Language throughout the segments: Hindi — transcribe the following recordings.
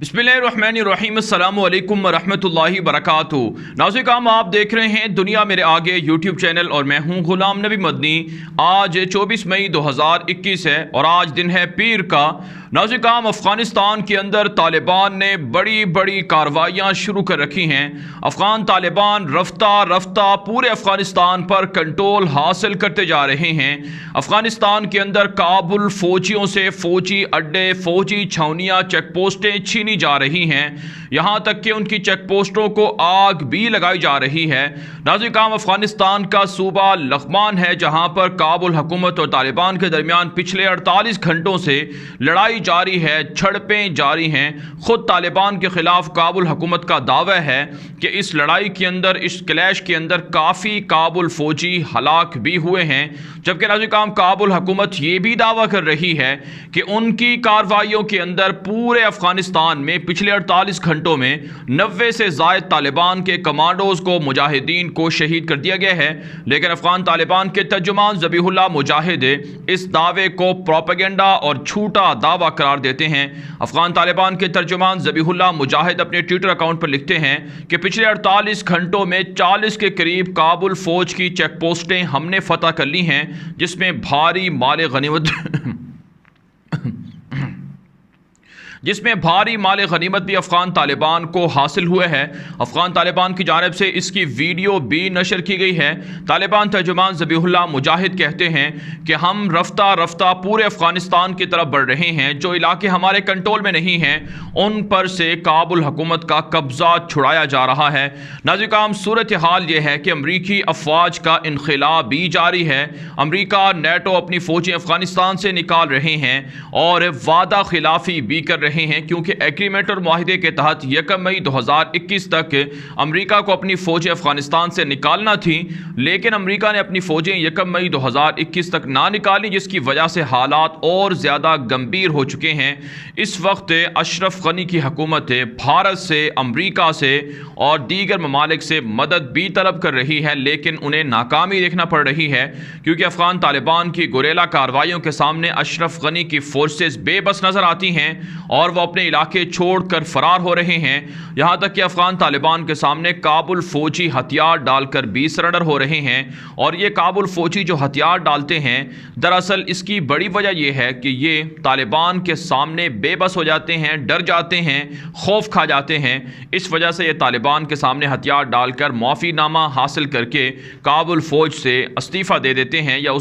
बिस्मिल्लाहिर्रहमानिर्रहीम अस्सलामु अलैकुम वरहमतुल्लाहि वबरकातुहू। नाज़रीन, आप देख रहे हैं दुनिया मेरे आगे यूट्यूब चैनल और मैं हूं गुलाम नबी मदनी। आज 24 मई 2021 है और आज दिन है पीर का। नाज़रीन, अफ़गानिस्तान के अंदर तालिबान ने बड़ी बड़ी कार्रवाइयाँ शुरू कर रखी हैं। अफ़गान तालिबान रफ्ता रफ्ता पूरे अफ़गानिस्तान पर कंट्रोल हासिल करते जा रहे हैं। अफ़गानिस्तान के अंदर काबुल फ़ौजियों से फ़ौजी अड्डे, फ़ौजी छावनियाँ, चेक पोस्टें छीनी जा रही हैं। यहाँ तक कि उनकी चेक पोस्टों को आग भी लगाई जा रही है। नाज़रीन, अफ़गानिस्तान का सूबा लग़मान है जहाँ पर काबुल हुकूमत और तालिबान के दरमियान पिछले 48 घंटों से लड़ाई जारी है, झड़पें जारी हैं। खुद तालिबान के खिलाफ काबुल हुकूमत का दावा है कि इस लड़ाई के अंदर, इस क्लैश के अंदर काफ़ी काबुल फौजी हलाक भी हुए हैं। जबकि नाज़रीन, काबुल हुकूमत ये भी दावा कर रही है कि उनकी कार्रवाइयों के अंदर पूरे अफगानिस्तान में पिछले 48 घंटों में 90 से ज़ायद तालिबान के कमांडोज को, मुजाहिदीन को शहीद कर दिया गया है। लेकिन अफगान तालिबान के तर्जुमान ज़बीहुल्लाह मुजाहिद इस दावे को प्रोपेगेंडा और झूठा दावा करार देते हैं। अफगान तालिबान के तर्जुमान ज़बीहुल्लाह मुजाहिद अपने ट्विटर अकाउंट पर लिखते हैं कि पिछले 48 घंटों में 40 के करीब काबुल फौज की चेक पोस्टें हमने फतह कर ली हैं, जिसमें भारी माल गनीमत भी अफगान तालिबान को हासिल हुए है। अफगान तालिबान की जानिब से इसकी वीडियो भी नशर की गई है। तालिबान तर्जुमान ज़बीहुल्लाह मुजाहिद कहते हैं कि हम रफ्ता रफ्ता पूरे अफगानिस्तान की तरफ बढ़ रहे हैं। जो इलाके हमारे कंट्रोल में नहीं हैं उन पर से काबुल हुकूमत का कब्ज़ा छुड़ाया जा रहा है। नाज़रीन, सूरत हाल ये है कि अमरीकी अफवाज का इनखला भी जारी है। अमरीका, नेटो अपनी फ़ौजें अफगानिस्तान से निकाल रहे हैं और वादा खिलाफी भी कर रहे हैं, क्योंकि एग्रीमेंट और मुआहिदे के तहत 1 मई 2021 तक अमरीका को अपनी फ़ौजें अफगानिस्तान से निकालना थी। लेकिन अमरीका ने अपनी फ़ौजें 1 मई 2021 तक ना निकाली, जिसकी वजह से हालात और ज़्यादा गंभीर हो चुके हैं। इस वक्त अशरफ गनी की हुकूमत भारत से, अमरीका से और दीगर ममालिक से मदद भी तलब कर रही है, लेकिन उन्हें नाकामी देखना पड़ रही है, क्योंकि अफगान तालिबान की गुरेला कार्रवाइयों के सामने अशरफ गनी की फोर्सेस बेबस नज़र आती हैं और वो अपने इलाके छोड़कर फरार हो रहे हैं। यहाँ तक कि अफगान तालिबान के सामने काबुल फौजी हथियार डालकर भी सरेंडर हो रहे हैं। और ये काबुल फौजी जो हथियार डालते हैं, दरअसल इसकी बड़ी वजह यह है कि ये तालिबान के सामने बेबस हो जाते हैं, डर जाते हैं, खौफ खा जाते हैं। इस वजह से ये तालिबान के सामने हथियार डालकर माफ़ीनामा हासिल करके काबुल फ़ौज से इस्तीफ़ा दे देते हैं या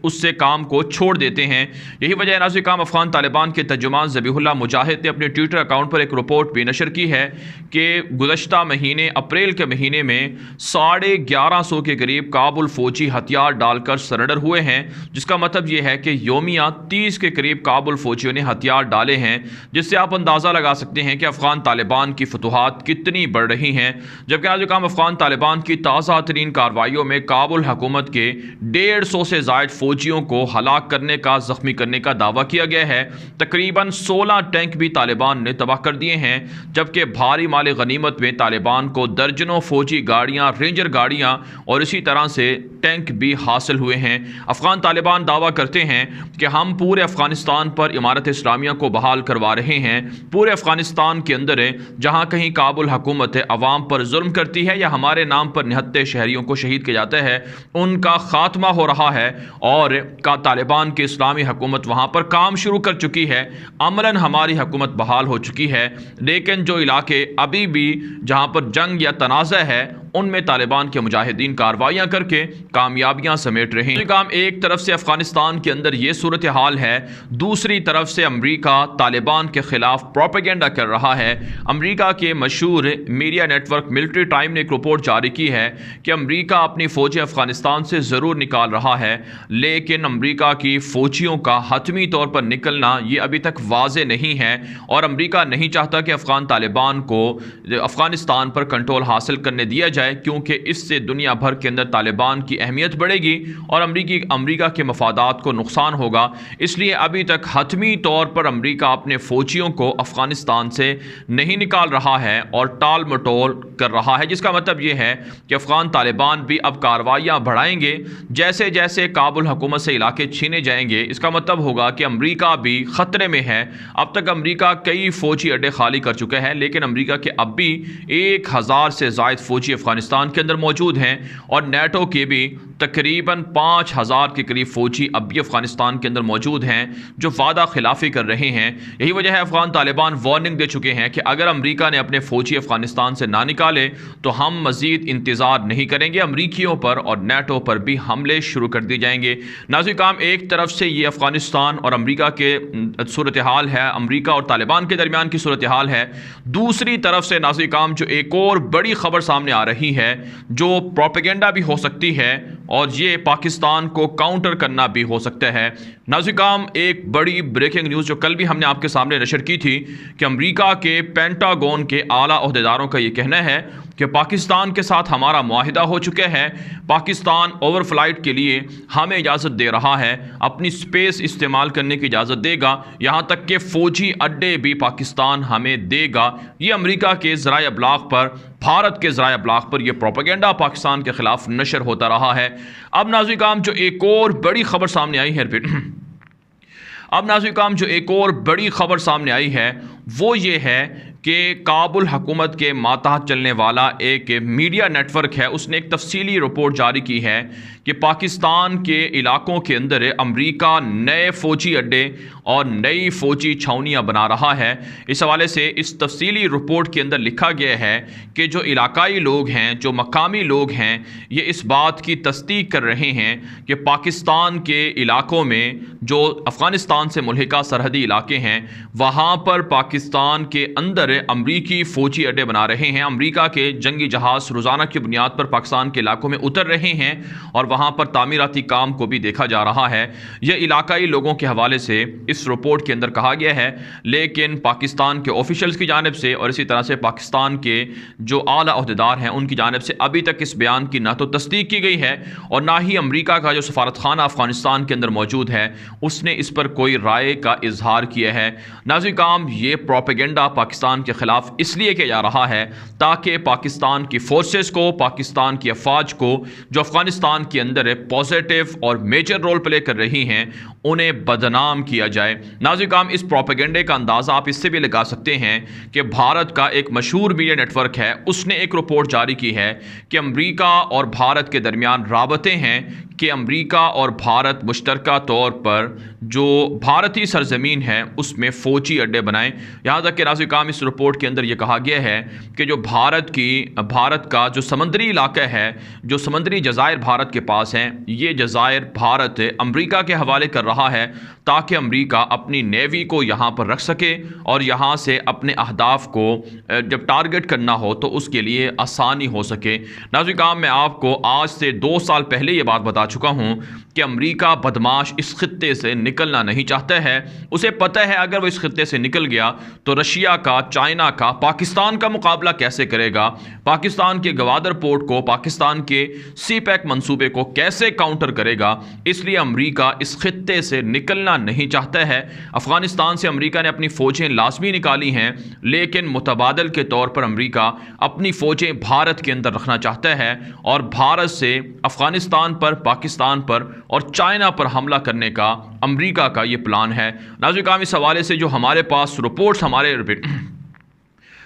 उससे काम को छोड़ देते हैं। यही वजह है नाज़रीन, अफगान तालिबान के तर्जुमान ज़बीहुल्लाह मुजाहिद ने अपने ट्विटर अकाउंट पर एक रिपोर्ट भी नशर की है कि गुज़श्ता महीने अप्रैल के महीने में 1150 के करीब काबुल फ़ौजी हथियार डालकर सरेंडर हुए हैं। जिसका मतलब ये है कि योमिया 30 के करीब काबुल फ़ौजियों ने हथियार डाले हैं, जिससे आप अंदाज़ा लगा सकते हैं कि अफ़गान तालिबान की फतूहात कितनी बढ़ रही हैं। जबकि आज काम अफ़गान तालिबान की ताज़ा तरीन कार्रवाइयों में काबुल हुकूमत के 150 से ज़ायद फ़ौजियों को हलाक करने का, ज़ख्मी करने का दावा किया गया है। तकरीबन 16 टैंक भी तालिबान ने तबाह कर दिए हैं, जबकि भारी माल गनीमत में तालिबान को दर्जनों फौजी गाड़ियां, रेंजर गाड़ियां और इसी तरह से टैंक भी हासिल हुए हैं। अफगान तालिबान दावा करते हैं कि हम पूरे अफगानिस्तान पर इमारत इस्लामिया को बहाल करवा रहे हैं। पूरे अफगानिस्तान के अंदर जहां कहीं काबुल हुकूमत अवाम पर जुल्म करती है या हमारे नाम पर निहत्ते शहरियों को शहीद किया जाता है, उनका खात्मा हो रहा है और तालिबान की इस्लामी हुकूमत वहां पर काम शुरू कर चुकी है। अमलन हमारी हुकूमत बहाल हो चुकी है, लेकिन जो इलाके अभी भी जहां पर जंग या तनाज़ा है उनमें तालिबान के मुजाहिदीन कार्रवाइयाँ करके कामयाबियाँ समेट रहे हैं। काम एक तरफ से अफगानिस्तान के अंदर ये सूरत हाल है, दूसरी तरफ से अमरीका तालिबान के खिलाफ प्रोपेगेंडा कर रहा है। अमरीका के मशहूर मीडिया नेटवर्क मिलिट्री टाइम ने एक रिपोर्ट जारी की है कि अमरीका अपनी फ़ौजें अफगानिस्तान से ज़रूर निकाल रहा है, लेकिन अमरीका की फ़ौजियों का हतमी तौर पर निकलना ये अभी तक वाज़े नहीं है और अमरीका नहीं चाहता कि अफ़गान तालिबान को अफ़गानिस्तान पर कंट्रोल हासिल करने दिया जाए, क्योंकि इससे दुनिया भर के अंदर तालिबान की अहमियत बढ़ेगी और अमरीका के मफादात को नुकसान होगा। इसलिए अभी तक हतमी तौर पर अमरीका अपने फ़ौजियों को अफ़गानिस्तान से नहीं निकाल रहा है और टाल मटोल कर रहा है, जिसका मतलब ये है कि अफ़गान तालिबान भी अब कार्रवाइयाँ बढ़ाएंगे जैसे जैसे काबुल हुकूमत से इलाके छीने जाएंगे। इसका मतलब होगा कि अमरीका भी ख़तरे में है। अब तक अमरीका कई फ़ौजी अड्डे खाली कर चुका है, लेकिन अमरीका के अब भी 1000 से ज़ायद फ़ौजी अफ़गानिस्तान के अंदर मौजूद हैं और नेटो के भी तकरीबन 5000 के करीब फ़ौजी अब भी अफ़गानिस्तान के अंदर मौजूद हैं जो वादा खिलाफ़ी कर रहे हैं। यही वजह है अफ़गान तालिबान वार्निंग दे चुके हैं कि अगर अमरीका ने अपने फ़ौजी अफ़गानिस्तान से ना निकाले तो हम मज़ीद इंतज़ार नहीं करेंगे, अमरीकियों पर और नेटो पर भी हमले शुरू कर दिए जाएंगे। नाज़रीन, एक तरफ से ये अफ़गानिस्तान और अमरीका के सूरत हाल है, अमरीका और तालिबान के दरमियान की सूरत हाल है। दूसरी तरफ से नाज़रीन जो एक और बड़ी ख़बर सामने आ रही है जो प्रोपेगेंडा भी हो सकती है और ये पाकिस्तान को काउंटर करना भी हो सकता है। नाज़रीन, एक बड़ी ब्रेकिंग न्यूज़ जो कल भी हमने आपके सामने नशर की थी कि अमरीका के पेंटागन के आला ओहदेदारों का ये कहना है कि पाकिस्तान के साथ हमारा मुआहिदा हो चुका है, पाकिस्तान ओवरफ्लाइट के लिए हमें इजाज़त दे रहा है, अपनी स्पेस इस्तेमाल करने की इजाज़त देगा, यहाँ तक कि फ़ौजी अड्डे भी पाकिस्तान हमें देगा। ये अमरीका के ज़राए अबलाग पर, भारत के ज़राए अबलाग पर यह प्रोपेगेंडा पाकिस्तान के ख़िलाफ़ नशर होता रहा है। अब नाज़रीन जो एक और बड़ी ख़बर सामने आई है जो एक और बड़ी ख़बर सामने आई है वो ये है कि काबुल हुकूमत के मातहत चलने वाला एक मीडिया नेटवर्क है, उसने एक तफसीली रिपोर्ट जारी की है कि पाकिस्तान के इलाकों के अंदर अमरीका नए फ़ौजी अड्डे और नई फ़ौजी छावनियाँ बना रहा है। इस हवाले से इस तफसीली रिपोर्ट के अंदर लिखा गया है कि जो इलाकाई लोग हैं, जो मकामी लोग हैं, ये इस बात की तस्दीक कर रहे हैं कि पाकिस्तान के इलाकों में जो अफ़गानिस्तान से मुल्हिका सरहदी इलाके हैं वहाँ पर पाकिस्तान के अंदर अमरीकी फ़ौजी अड्डे बना रहे हैं। अमरीका के जंगी जहाज़ रोज़ाना की बुनियाद पर पाकिस्तान के इलाकों में उतर रहे हैं और वहाँ पर तामीराती काम को भी देखा जा रहा है। यह इलाकाई लोगों के हवाले से इस रिपोर्ट के अंदर कहा गया है, लेकिन पाकिस्तान के ऑफिशल्स की जानिब से और इसी तरह से पाकिस्तान के जो आला ओहदेदार हैं उनकी जानिब से अभी तक इस बयान की ना तो तस्दीक की गई है और ना ही अमरीका का जो सफारत खाना अफ़गानिस्तान के अंदर मौजूद है उसने इस पर कोई राय का इजहार किया है। नाज़रीन, ये प्रोपेगेंडा पाकिस्तान के ख़िलाफ़ इसलिए किया जा रहा है ताकि पाकिस्तान की फ़ोर्सेस को, पाकिस्तान की अफवाज को जो अफ़गानिस्तान के अंदर पॉजिटिव और मेजर रोल प्ले कर रही हैं उन्हें बदनाम किया जाए। नाज़रीन, इस प्रोपेगेंडे का अंदाज़ा आप इससे भी लगा सकते हैं कि भारत का एक मशहूर मीडिया नेटवर्क है, उसने एक रिपोर्ट जारी की है कि अमरीका और भारत के दरमियान राबते हैं कि अमरीका और भारत मुश्तरका तौर पर जो भारतीय सरजमीन है उसमें फ़ौजी अड्डे बनाएं। यहाँ तक कि नाज़रीन इस रिपोर्ट के अंदर ये कहा गया है कि जो भारत का जो समंदरी इलाका है, जो समंदरी जज़ायर भारत के पास हैं, ये जज़ायर भारत अमरीका के हवाले कर रहा है ताकि अमरीका अपनी नेवी को यहाँ पर रख सके और यहाँ से अपने अहदाफ को जब टारगेट करना हो तो उसके लिए आसानी हो सके। नाज़रीन, मैं आपको आज से 2 साल पहले ये बात बता चुका हूँ कि अमरीका बदमाश इस खित्ते से निकलना नहीं चाहता है। उसे पता है अगर वो इस खित्ते से निकल गया तो रशिया का, चाइना का, पाकिस्तान का मुकाबला कैसे करेगा, पाकिस्तान के गवादर पोर्ट को, पाकिस्तान के सी पैक मंसूबे को कैसे काउंटर करेगा। इसलिए अमरीका इस खित्ते से निकलना नहीं चाहता है। अफ़गानिस्तान से अमरीका ने अपनी फ़ौजें लाजमी निकाली हैं, लेकिन मुतबादल के तौर पर अमरीका अपनी फ़ौजें भारत के अंदर रखना चाहता है और भारत से अफ़गानिस्तान पर, पाकिस्तान पर और चाइना पर हमला करने का अमरीका का ये प्लान है। नाज़रीन, इस हवाले से जो हमारे पास रिपोर्ट्स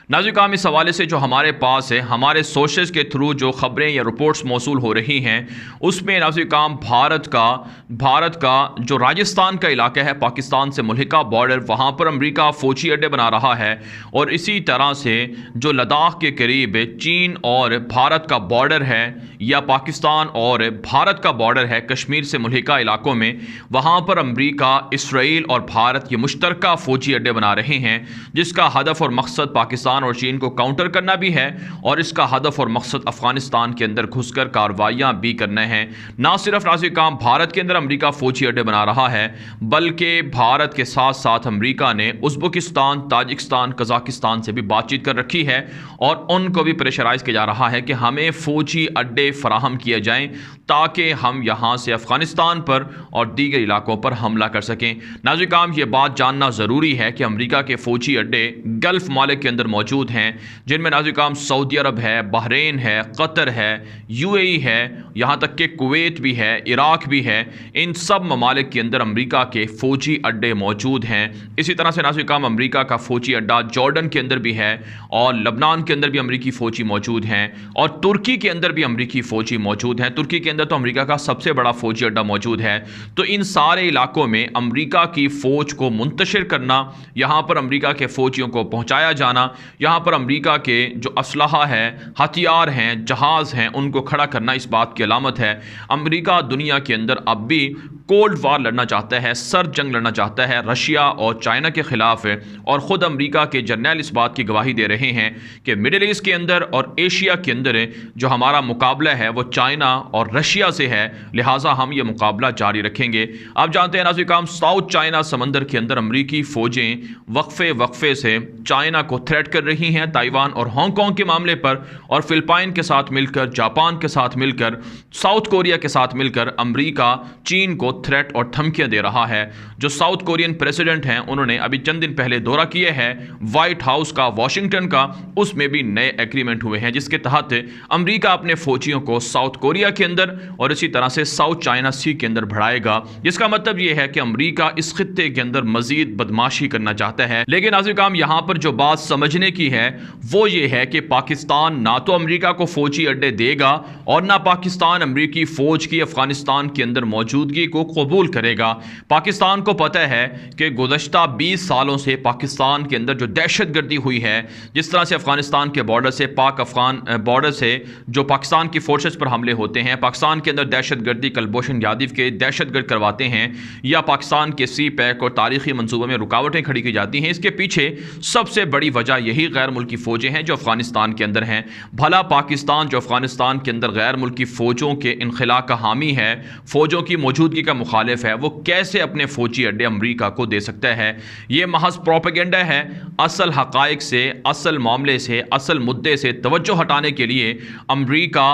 नाज़रीन इस हवाले से जो हमारे पास है, हमारे सोर्सेज के थ्रू जो ख़बरें या रिपोर्ट्स मौसूल हो रही हैं उसमें नाज़रीन भारत का जो राजस्थान का इलाका है, पाकिस्तान से मुल्हिका बॉर्डर, वहाँ पर अमरीका फ़ौजी अड्डे बना रहा है और इसी तरह से जो लद्दाख के करीब चीन और भारत का बॉर्डर है या पाकिस्तान और भारत का बॉर्डर है कश्मीर से मुल्हिका इलाकों में, वहाँ पर अमरीका, इसराइल और भारत ये मुश्तरका फ़ौजी अड्डे बना रहे हैं जिसका हदफ और मकसद पाकिस्तान पाकिस्तान और चीन को काउंटर करना भी है और इसका हदफ और मकसद अफगानिस्तान के अंदर घुसकर कार्रवाइयाँ भी करना है। ना सिर्फ नाज़रीन काम भारत के अंदर अमेरिका फौजी अड्डे बना रहा है, बल्कि भारत के साथ साथ अमेरिका ने उज़्बेकिस्तान, ताजिकिस्तान, कज़ाकिस्तान से भी बातचीत कर रखी है और उनको भी प्रेशराइज किया जा रहा है कि हमें फ़ौजी अड्डे फराहम किए जाएं ताकि हम यहाँ से अफ़गानिस्तान पर और दीगर इलाकों पर हमला कर सकें। नाज़रीन काम ये बात जानना ज़रूरी है कि अमेरिका के फ़ौजी अड्डे गल्फ़ मालिक के अंदर मौजूद हैं, जिनमें नाज़रीन काम सऊदी अरब है, बहरीन है, कतर है, UAE है, यहाँ तक कि कुवैत भी है, इराक भी है। इन सब ममालिक के अंदर अमेरिका के फ़ौजी अड्डे मौजूद हैं। इसी तरह से नाज़रीन काम अमेरिका का फ़ौजी अड्डा जॉर्डन के अंदर भी है और लबनान के अंदर भी अमेरिकी फ़ौजी मौजूद हैं और तुर्की के अंदर भी अमेरिकी फ़ौजी मौजूद हैं। तुर्की के अंदर तो अमेरिका का सबसे बड़ा फ़ौजी अड्डा मौजूद है। तो इन सारे इलाकों में अमेरिका की फ़ौज को मुंतशिर करना, यहाँ पर अमेरिका के फ़ौजियों को पहुँचाया जाना, यहाँ पर अमेरिका के जो असलहा है, हथियार हैं, जहाज़ हैं, उनको खड़ा करना इस बात की अलामत है अमेरिका दुनिया के अंदर अब भी कोल्ड वार लड़ना चाहता है, सर जंग लड़ना चाहता है रशिया और चाइना के ख़िलाफ़ है। और ख़ुद अमेरिका के जर्नल इस बात की गवाही दे रहे हैं कि मिडिल ईस्ट के अंदर और एशिया के अंदर जो हमारा मुकाबला है वो चाइना और रशिया से है, लिहाजा हम ये मुकाबला जारी रखेंगे। आप जानते हैं नाज़रीन काम साउथ चाइना समंदर के अंदर अमेरिकी फ़ौजें वक्फे से चाइना को थ्रेट कर रही हैं ताइवान और हांगकांग के मामले पर, और फ़िलिपाइन के साथ मिलकर, जापान के साथ मिलकर, साउथ कोरिया के साथ मिलकर अमेरिका चीन को थ्रेट और धमकियां दे रहा है। जो साउथ कोरियन प्रेसिडेंट हैं उन्होंने अभी चंद दिन पहले दौरा किया है व्हाइट हाउस का, वॉशिंगटन का, उसमें भी नए एग्रीमेंट हुए हैं जिसके तहत अमेरिका अपने फौजियों को साउथ कोरिया के अंदर और इसी तरह से साउथ चाइना सी के अंदर बढ़ाएगा। जिसका मतलब यह है कि अमेरिका इस खित्ते के अंदर मजीद बदमाशी करना चाहता है। लेकिन नाज़रीन काम यहां पर जो बात समझने की है वो ये है कि पाकिस्तान ना तो अमेरिका को फौजी अड्डे देगा और ना पाकिस्तान अमेरिकी फौज की अफगानिस्तान के अंदर मौजूदगी को कबूल करेगा। पाकिस्तान को पता है कि गुज़श्ता 20 सालों से पाकिस्तान के अंदर जो दहशतगर्दी हुई है, जिस तरह से अफगानिस्तान के बॉर्डर से, पाक अफगान बॉर्डर से जो पाकिस्तान की फोर्सेस पर हमले होते हैं, पाकिस्तान के अंदर दहशतगर्दी कुलभूषण यादव के दहशतगर्द करवाते हैं या पाकिस्तान के सी पैक और तारीखी मंसूबों में रुकावटें खड़ी की जाती हैं, इसके पीछे सबसे बड़ी वजह यही गैर मुल्की फ़ौजें हैं जो अफगानिस्तान के अंदर हैं। भला पाकिस्तान जो अफगानिस्तान के अंदर गैर मुल्की फ़ौजों के इनखला का हामी है, फ़ौजों की मौजूदगी का मुखालिफ है, वो कैसे अपने फ़ौजी अड्डे अमेरिका को दे सकता है? ये महज प्रोपेगेंडा है। असल हक़ाइक़ से, असल मामले से, असल मुद्दे से तवज्जो हटाने के लिए अमेरिका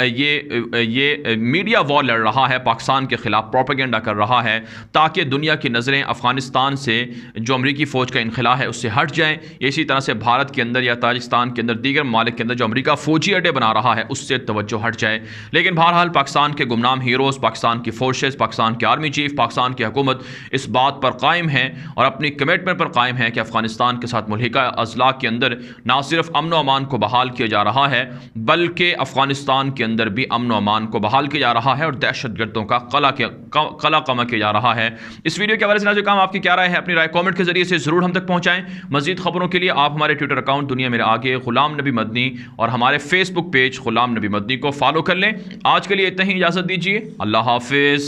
ये मीडिया वॉर लड़ रहा है, पाकिस्तान के ख़िलाफ़ प्रोपेगेंडा कर रहा है ताकि दुनिया की नज़रें अफ़गानिस्तान से जो अमेरिकी फ़ौज का इनखला है उससे हट जाएँ। इसी तरह से भारत के अंदर या ताजिकिस्तान के अंदर, दीगर ममालिक के अंदर जो अमेरिका फ़ौजी अड्डे बना रहा है उससे तवज्जो हट जाए। लेकिन बहरहाल पाकिस्तान के गुमनाम हीरोज़, पाकिस्तान की फोर्सेस, पाकिस्तान के आर्मी चीफ, पाकिस्तान की हुकूमत इस बात पर कायम है और अपनी कमिटमेंट पर कायम है कि अफगानिस्तान के साथ मुल्हिका अज़ला के अंदर ना सिर्फ अमन व अमान को बहाल किया जा रहा है बल्कि अफगानिस्तान के अंदर भी अमन व अमान को बहाल किया जा रहा है और दहशतगर्दों का कला कमा किया जा रहा है। इस वीडियो के हवाले से काम आपकी क्या राय है? अपनी राय कॉमेंट के जरिए से ज़रूर हम तक पहुँचाएँ। मज़ीद खबरों के लिए आप हमारे ट्विटर अकाउंट दुनिया मेरे आगे ग़ुलाम नबी मदनी और हमारे फेसबुक पेज ग़ुलाम नबी मदनी को फॉलो कर लें। आज के लिए इतना ही, इजाज़त दीजिए। अल्लाह हाफिज़।